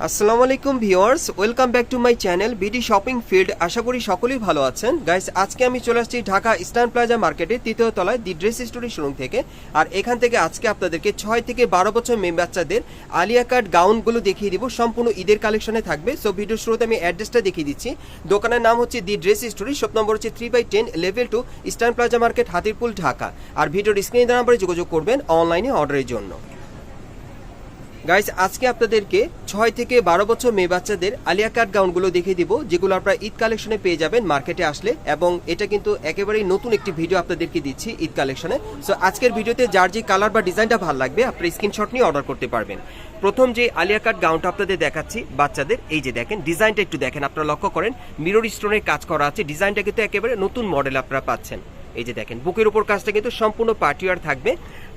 আসসালামু আলাইকুম viewers, welcome back to my channel BD shopping field. আশা করি সকলেই ভালো আছেন। গাইস, আজকে আমি চলে আসছি ঢাকা ইস্টার্ন প্লাজা মার্কেটের তৃতীয় তলায় দি ড্রেস স্টোরি শোরুম থেকে। আর এখান থেকে আজকে আপনাদেরকে 6 থেকে 12 বছর মেয়ে বাচ্চাদের আলিয়া কাট গাউনগুলো দেখিয়ে দিব। সম্পূর্ণ ঈদের কালেকশনে থাকবে। সো ভিডিও শুরুতে আমি অ্যাড্রেসটা দেখিয়ে দিচ্ছি। দোকানের নাম হচ্ছে the dress story, shop number হচ্ছে 3/10 level 2 Eastern Plaza market, Hatirpool, Dhaka. আর ভিডিওর স্ক্রিনে দেওয়া নাম্বারে যোগাযোগ করবেন অনলাইনে অর্ডারের জন্য। গাইস, আজকে আপনাদেরকে 6 থেকে 12 বছর মেয়ে বাচ্চাদের আলিয়া কাট গাউনগুলো দেখিয়ে দিব, যেগুলো আপনারা ঈদ কালেকশনে পেয়ে যাবেন মার্কেটে আসলে। এবং এটা কিন্তু একেবারেই নতুন একটি ভিডিও আপনাদেরকে দিচ্ছি ঈদ কালেকশনে। সো আজকের ভিডিওতে যার যে কালার বা ডিজাইনটা ভালো লাগবে আপনারা স্ক্রিনশট নিয়ে অর্ডার করতে পারবেন। প্রথম যে আলিয়া কাট গাউনটা আপনাদের দেখাচ্ছি বাচ্চাদের, এই যে দেখেন ডিজাইনটা একটু দেখেন, আপনারা লক্ষ্য করেন মিরর স্টোনের কাজ করা আছে। ডিজাইনটা কিন্তু একেবারে নতুন মডেল আপনারা পাচ্ছেন। এই যে দেখেন বুকের উপর কাজটা কিন্তু সম্পূর্ণ পার্টিওয়ার থাকবে।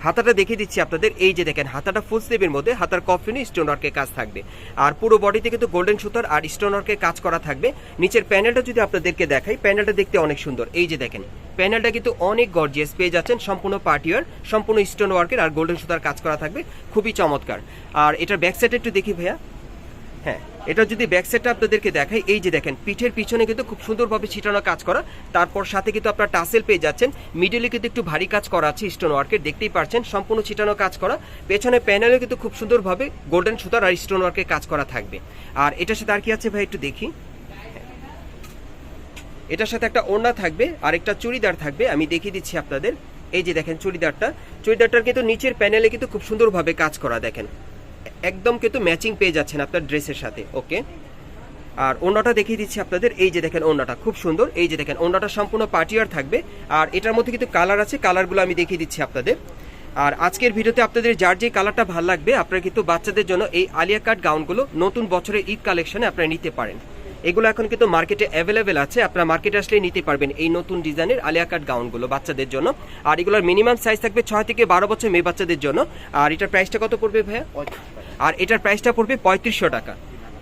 হাতাটা দেখিয়ে দিচ্ছি আপনাদের, এই যে দেখেন হাতাটা ফুল স্লিভের মধ্যে, হাতার কফিনে স্টোন ওয়ার্কের কাজ থাকবে। আর পুরো বডিতে কিন্তু গোল্ডেন সুতার আর স্টোন ওয়ার্কের কাজ করা থাকবে। নিচের প্যানেলটা যদি আপনাদেরকে দেখাই, প্যানেলটা দেখতে অনেক সুন্দর। এই যে দেখেন প্যানেলটা কিন্তু অনেক গর্জিয়াস পেয়ে যাচ্ছেন, সম্পূর্ণ পার্টিওয়ার, সম্পূর্ণ স্টোন ওয়ার্কের আর গোল্ডেন সুতার কাজ করা থাকবে, খুবই চমৎকার। আর এটার ব্যাক সাইডে একটু দেখি ভাইয়া। হ্যাঁ, এটা যদি ব্যাক সাইডটা আপনাদেরকে দেখাই, এই যে দেখেন পিঠের পিছনে কিন্তু খুব সুন্দরভাবে ছিটানো কাজ করা। তারপর সাথে কিন্তু আপনারা টাসেল পেয়ে যাচ্ছেন। মিডলে কিন্তু একটু ভারী কাজ করা আছে স্টোন ওয়ার্কের, দেখতেই পাচ্ছেন সম্পূর্ণ ছিটানো কাজ করা। পেছনে প্যানেলে কিন্তু খুব সুন্দরভাবে গোল্ডেন সুতার আর স্টোন ওয়ার্কের কাজ করা থাকবে। আর এটার সাথে আর কি আছে ভাই একটু দেখি। এটার সাথে একটা ওড়না থাকবে আর একটা চুড়িদার থাকবে, আমি দেখিয়ে দিচ্ছি আপনাদের। এই যে দেখেন চুড়িদারটার কিন্তু নিচের প্যানেলে কিন্তু খুব সুন্দরভাবে কাজ করা, দেখেন একদম কিন্তু ম্যাচিং পেয়ে যাচ্ছেন আপনার ড্রেসের সাথে। ওকে, আর ওড়নাটা দেখিয়ে দিচ্ছি আপনাদের। এই যে দেখেন ওড়নাটা খুব সুন্দর। এই যে দেখেন ওড়নাটা সম্পূর্ণ পার্টিওয়ার থাকবে। আর এটার মধ্যে কিন্তু কালার আছে, কালারগুলো আমি দেখিয়ে দিচ্ছি আপনাদের। আর আজকের ভিডিওতে আপনাদের যার যে কালারটা ভালো লাগবে আপনারা কিন্তু বাচ্চাদের জন্য এই আলিয়া কাট গাউনগুলো নতুন বছরের ঈদ কালেকশনে আপনারা নিতে পারেন। এগুলো এখন কিন্তু মার্কেটে অ্যাভেলেবেল আছে, আপনারা মার্কেটে আসলে নিতে পারবেন এই নতুন ডিজাইনের আলিয়া কাট গাউনগুলো বাচ্চাদের জন্য। আর এগুলোর মিনিমাম সাইজ থাকবে 6 থেকে 12 বছর মেয়ে বাচ্চাদের জন্য। আর এটার প্রাইসটা কত পড়বে ভাইয়া? আর এটার প্রাইসটা পড়বে 3500 টাকা।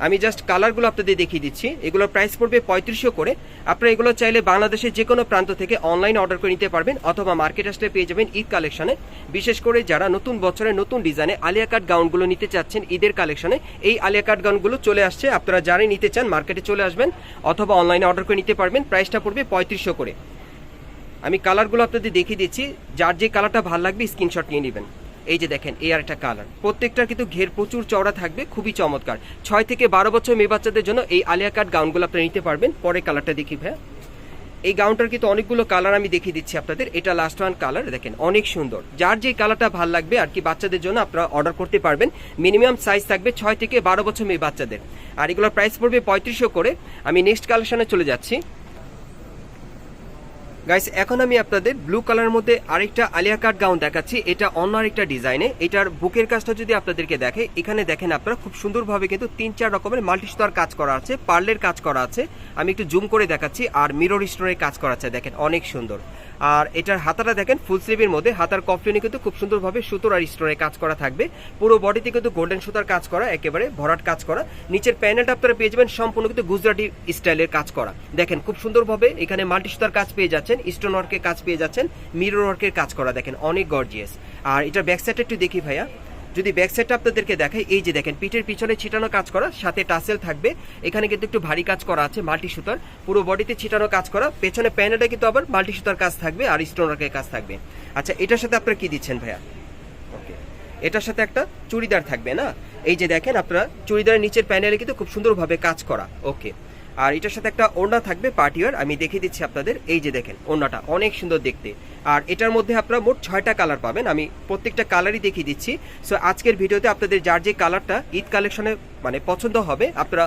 আমি জাস্ট কালারগুলো আপনাদের দেখিয়ে দিচ্ছি। এগুলোর প্রাইস পড়বে 3500 করে। আপনারা এগুলো চাইলে বাংলাদেশের যে কোনো প্রান্ত থেকে অনলাইন অর্ডার করে নিতে পারবেন, অথবা মার্কেট আসলে পেয়ে যাবেন ঈদ কালেকশনে। বিশেষ করে যারা নতুন বছরের নতুন ডিজাইনে আলিয়া কাট গাউনগুলো নিতে চাচ্ছেন ঈদের কালেকশনে, এই আলিয়া কাট গাউনগুলো চলে আসছে। আপনারা যারাই নিতে চান মার্কেটে চলে আসবেন অথবা অনলাইনে অর্ডার করে নিতে পারবেন। প্রাইসটা পড়বে 3500 করে। আমি কালারগুলো আপনাদের দেখিয়ে দিচ্ছি, যার যে কালারটা ভালো লাগবে স্ক্রিনশট নিয়ে নেবেন। এই যে দেখেন এই আর একটা কালার, প্রত্যেকটার কিন্তু ঘের প্রচুর চওড়া থাকবে, খুবই চমৎকার। 6 থেকে 12 বছর মেয়ে বাচ্চাদের জন্য এই আলিয়া কাট গাউনগুলো আপনারা নিতে পারবেন। পরে কালারটা দেখি ভাই। এই গাউনটার কিন্তু অনেকগুলো কালার আমি দেখিয়ে দিচ্ছি আপনাদের। এটা লাস্ট ওয়ান কালার, দেখেন অনেক সুন্দর। যার যে কালারটা ভালো লাগবে আর কি বাচ্চাদের জন্য আপনারা অর্ডার করতে পারবেন। মিনিমাম সাইজ থাকবে 6 থেকে 12 বছর মেয়ে বাচ্চাদের। আর এগুলোর প্রাইস পড়বে 3500 করে। আমি নেক্সট কালেকশনে চলে যাচ্ছি। গাইস, এখন আমি আপনাদের ব্লু কালারের মধ্যে আরেকটা আলিয়া কাট গাউন দেখাচ্ছি। এটা অন্য আরেকটা ডিজাইনে। এটার বুকের কাজটা যদি আপনাদেরকে দেখে, এখানে দেখেন আপনারা খুব সুন্দরভাবে কিন্তু 3-4 রকমের মাল্টি সুতার কাজ করা আছে, পার্লের কাজ করা আছে। আমি একটু জুম করে দেখাচ্ছি। আর মিরর স্টোনের কাজ করা আছে, দেখেন অনেক সুন্দর। আর এটার হাতাটা দেখেন ফুল স্লিভের মধ্যে, হাতার কফলিনে কিন্তু খুব সুন্দরভাবে সুতোর আর স্টোনের কাজ করা থাকবে। পুরো বডিতে কিন্তু গোল্ডেন সুতার কাজ করা, একেবারে ভরাট কাজ করা। নিচের প্যানেলটা আপনারা পেয়ে যাবেন সম্পূর্ণ কিন্তু গুজরাটি স্টাইলের কাজ করা। দেখেন খুব সুন্দরভাবে এখানে মাল্টি সুতার কাজ পেয়ে যাচ্ছেন, স্টোন ওয়ার্কের কাজ পেয়ে যাচ্ছেন, মিরর ওয়ার্কের কাজ করা, দেখেন অনেক গর্জিয়াস। আর এটার ব্যাক সাইডটা একটু দেখি ভাইয়া। যদি ব্যাক সাইডটা আপনাদেরকে দেখাই, এই যে দেখেন পিঠের পিছনে ছিটানো কাজ করা, সাথে টাসেল থাকবে। এখানে কিন্তু একটু ভারী কাজ করা আছে মাল্টি সুতার, পুরো বডিতে ছিটানো কাজ করা। পেছনে প্যানেলটা কিন্তু আবার মাল্টি সুতার কাজ থাকবে আর স্টোন ওয়ার্কের কাজ থাকবে। আচ্ছা, এটার সাথে আপনারা কি দিচ্ছেন ভাইয়া? ওকে, এটার সাথে একটা চুড়িদার থাকবে না? এই যে দেখেন আপনারা চুড়িদারের নিচের প্যানেলে কিন্তু খুব সুন্দরভাবে কাজ করা। ওকে, আর এটার সাথে একটা ওড়না থাকবে পার্টিওয়ার, আমি দেখিয়ে দিচ্ছি আপনাদের। এই যে দেখেন ওড়নাটা অনেক সুন্দর দেখতে। আর এটার মধ্যে আপনারা মোট 6টা কালার পাবেন, আমি প্রত্যেকটা কালারই দেখিয়ে দিচ্ছি। সো আজকের ভিডিওতে আপনাদের যার যে কালারটা ঈদ কালেকশনে মানে পছন্দ হবে আপনারা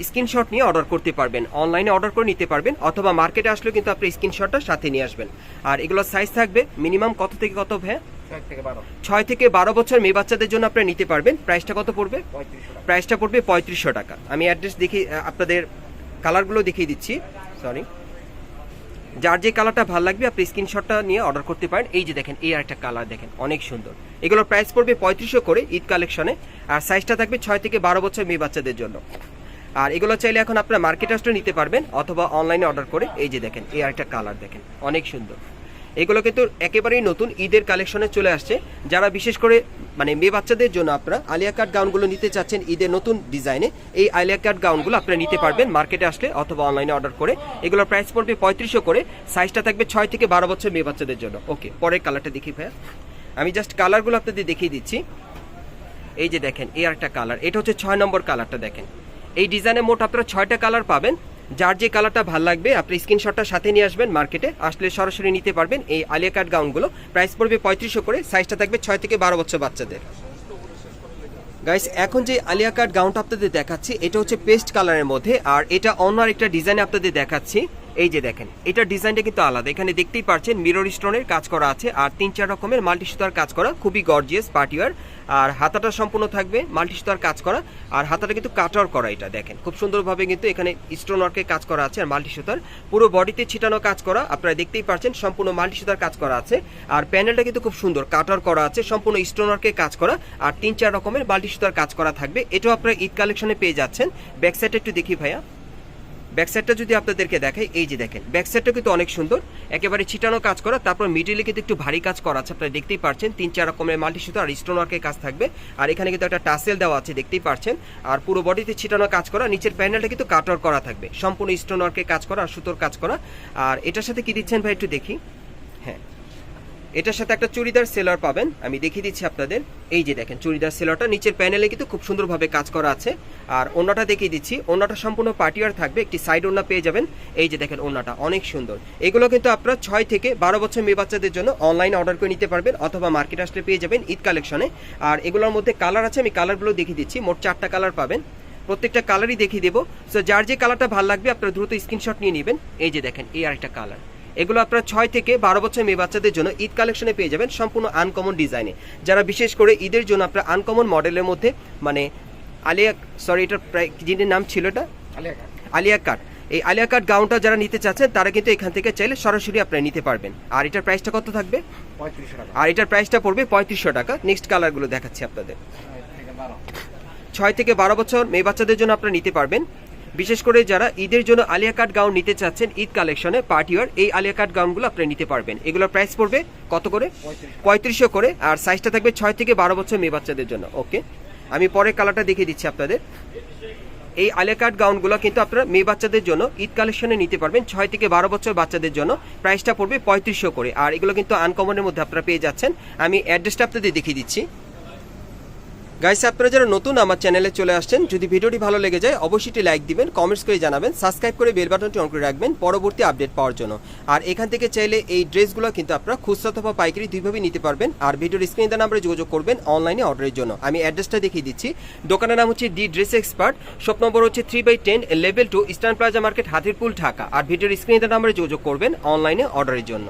স্ক্রিনশট নিয়ে অর্ডার করতে পারবেন, অনলাইনে অর্ডার করে নিতে পারবেন, অথবা মার্কেটে আসলেও কিন্তু আপনি স্ক্রিনশটটা সাথে নিয়ে আসবেন। আর এগুলোর সাইজ থাকবে মিনিমাম কত থেকে কত ভাই? 6 থেকে 12 বছর মেয়ে বাচ্চাদের জন্য আপনারা নিতে পারবেন। প্রাইসটা কত পড়বে? প্রাইসটা পড়বে 3500 টাকা। আমি অ্যাড্রেস দেখি আপনাদের কালারগুলো দেখিয়ে দিচ্ছি। সরি, যার যে কালারটা ভালো লাগবে আপনি স্ক্রিনশটটা নিয়ে অর্ডার করতে পারেন। এই যে দেখেন এই আরেকটা কালার, দেখেন অনেক সুন্দর। এগুলোর প্রাইস পড়বে 3500 করে ঈদ কালেকশনে। আর সাইজটা থাকবে 6 থেকে 12 বছর মেয়ে বাচ্চাদের জন্য। আর এগুলো চাইলে এখন আপনারা মার্কেট আসলে নিতে পারবেন অথবা অনলাইনে অর্ডার করে। এই যে দেখেন এই আরেকটা কালার, দেখেন অনেক সুন্দর। এগুলো কিন্তু একেবারেই নতুন ঈদের কালেকশনে চলে আসছে। যারা বিশেষ করে মানে মেয়ে বাচ্চাদের জন্য আপনারা আলিয়া কাট গাউনগুলো নিতে চাচ্ছেন ঈদের নতুন ডিজাইনে, এই আলিয়া কাট গাউনগুলো আপনারা নিতে পারবেন মার্কেটে আসলে অথবা অনলাইনে অর্ডার করে। এগুলোর প্রাইস পড়বে 3500 করে, সাইজটা থাকবে 6 থেকে 12 বছর মেয়ে বাচ্চাদের জন্য। ওকে, পরের কালারটা দেখি ভাইয়া, আমি জাস্ট কালারগুলো আপনাদের দেখিয়ে দিচ্ছি। এই যে দেখেন এই আরেকটা কালার, এটা হচ্ছে 6 নম্বর কালারটা। দেখেন এই ডিজাইনে মোট আপনারা 6টা কালার পাবেন। যার যে কালারটা ভালো লাগবে আপনি স্ক্রিনশটটা সাথে নিয়ে আসবেন, মার্কেটে আসলে সরাসরি নিতে পারবেন। এই আলিয়া কাট গাউনগুলো প্রাইস পড়বে 3500 করে, সাইজটা থাকবে 6 থেকে 12 বছর বাচ্চাদের। গাইস, এখন যে আলিয়া কাট গাউনটা আপনাদের দেখাচ্ছি এটা হচ্ছে পেস্ট কালারের মধ্যে, আর এটা অন্য একটা ডিজাইনে আপনাদের দেখাচ্ছি। এই যে দেখেন এটার ডিজাইনটা কিন্তু আলাদা, এখানে দেখতেই পাচ্ছেন মিরর স্টোনের কাজ করা আছে আর 3-4 রকমের মাল্টি সুতার কাজ করা, খুবই গর্জিয়াস পার্টিওয়ার। আর হাতাটা সম্পূর্ণ থাকবে মাল্টি সুতার কাজ করা, আর হাতাটা কিন্তু কাটার করা। এটা দেখেন খুব সুন্দরভাবে কিন্তু এখানে স্টোন ওয়ার্কের কাজ করা আছে আর মাল্টি সুতার পুরো বডিতে ছিটানো কাজ করা, আপনারা দেখতেই পাচ্ছেন সম্পূর্ণ মাল্টি সুতার কাজ করা আছে। আর প্যানেলটা কিন্তু খুব সুন্দর কাটার করা আছে, সম্পূর্ণ স্টোন ওয়ার্কের কাজ করা আর 3-4 রকমের মাল্টি সুতার কাজ করা থাকবে। এটাও আপনারা ঈদ কালেকশনে পেয়ে যাচ্ছেন। ব্যাক সাইডটা একটু দেখি ভাইয়া, ব্যাক সাইডটা যদি আপনাদেরকে দেখাই, এই যে দেখেন ব্যাক সাইডটা কিন্তু অনেক সুন্দর, একেবারে ছিটানো কাজ করা, তারপর মিডিলে কিন্তু একটু ভারী কাজ করা আছে, আপনারা দেখতেই পাচ্ছেন 3-4 রকমের মাল্টি সুতো আর স্টোন ওয়ার্কের কাজ থাকবে। আর এখানে কিন্তু একটা টাসেল দেওয়া আছে দেখতেই পাচ্ছেন, আর পুরো বডিতে ছিটানো কাজ করা, নিচের প্যানেলটা কিন্তু কাটার করা থাকবে, সম্পূর্ণ স্টোন ওয়ার্কের কাজ করা আর সুতোর কাজ করা। আর এটার সাথে কি দিচ্ছেন ভাই একটু দেখি, হ্যাঁ এটার সাথে একটা চুড়িদার সেলার পাবেন, আমি দেখিয়ে দিচ্ছি আপনাদের। এই যে দেখেন চুড়িদার সেলারটা নিচের প্যানেলে কিন্তু খুব সুন্দরভাবে কাজ করা আছে। আর ওন্নাটা দেখিয়ে দিচ্ছি, ওন্নাটা সম্পূর্ণ পার্টিওয়ার থাকবে, একটি সাইড ওন্না পেয়ে যাবেন। এই যে দেখেন ওন্নাটা অনেক সুন্দর। এগুলো কিন্তু আপনারা 6 থেকে 12 বছর মেয়ে বাচ্চাদের জন্য অনলাইনে অর্ডার করে নিতে পারবেন অথবা মার্কেট আসলে পেয়ে যাবেন ঈদ কালেকশনে। আর এগুলোর মধ্যে কালার আছে, আমি কালারগুলো দেখিয়ে দিচ্ছি, মোট 4টা কালার পাবেন, প্রত্যেকটা কালারই দেখিয়ে দেবো। সো যার যে কালারটা ভালো লাগবে আপনারা দ্রুত স্ক্রিনশট নিয়ে নেবেন। এই যে দেখেন এই আরেকটা কালার, এগুলো আপনারা 6 থেকে 12 বছর মেয়ে বাচ্চাদের জন্য ঈদ কালেকশনে পেয়ে যাবেন সম্পূর্ণ আনকমন ডিজাইনে। যারা বিশেষ করে ঈদের জন্য আপনারা আনকমন মডেলের মধ্যে মানে এটার যিনি নাম ছিল এটা আলিয়া কাট, এই আলিয়া কাট গাউনটা যারা নিতে চাচ্ছেন তারা কিন্তু এখান থেকে চাইলে সরাসরি আপনারা নিতে পারবেন। আর এটার প্রাইসটা কত থাকবে? 3500 টাকা। আর এটার প্রাইসটা পড়বে 3500 টাকা। নেক্সট কালারগুলো দেখাচ্ছি আপনাদের। 6 থেকে 12 বছর মেয়ে বাচ্চাদের জন্য আপনারা নিতে পারবেন। বিশেষ করে যারা ঈদের জন্য আলিয়া কাট গাউন নিতে চাচ্ছেন ঈদ কালেকশনে পার্টিওয়ার, এই আলিয়া কাট গাউনগুলো আপনারা নিতে পারবেন। এগুলোর প্রাইস পড়বে কত করে? 3500 করে, আর সাইজটা থাকবে 6 থেকে 12 বছর মেয়ে বাচ্চাদের জন্য। ওকে, আমি পরের কালারটা দেখিয়ে দিচ্ছি আপনাদের। এই আলিয়া কাট গাউনগুলো কিন্তু আপনারা মেয়ে বাচ্চাদের জন্য ঈদ কালেকশনে নিতে পারবেন 6 থেকে 12 বছর বাচ্চাদের জন্য, প্রাইসটা পড়বে 3500 করে। আর এগুলো কিন্তু আনকমনের মধ্যে আপনারা পেয়ে যাচ্ছেন। আমি অ্যাড্রেসটা আপনাদের দেখিয়ে দিচ্ছি। গাইস, আপনারা যারা নতুন আমার চ্যানেলে চলে আসছেন, যদি ভিডিওটি ভালো লেগে যায় অবশ্যই লাইক দিবেন, কমেন্টস করে জানাবেন, সাবস্ক্রাইব করে বেল বাটনটি অন করে রাখবেন পরবর্তী আপডেট পাওয়ার জন্য। আর এখান থেকে চাইলে এই ড্রেসগুলো কিন্তু আপনারা খুচরা অথবা পাইকারি দুইভাবে নিতে পারবেন। আর ভিডিওর স্ক্রিনে দেওয়া নাম্বারে যোগাযোগ করবেন অনলাইনে অর্ডারের জন্য। আমি অ্যাড্রেসটা দেখিয়ে দিচ্ছি। দোকানের নাম হচ্ছে the dress expert, shop number হচ্ছে 3/10, level 2, Eastern Plaza market, Hatirpool, Dhaka. আর ভিডিওর স্ক্রিনে দেওয়া নাম্বারে যোগাযোগ করবেন অনলাইনে অর্ডারের জন্য।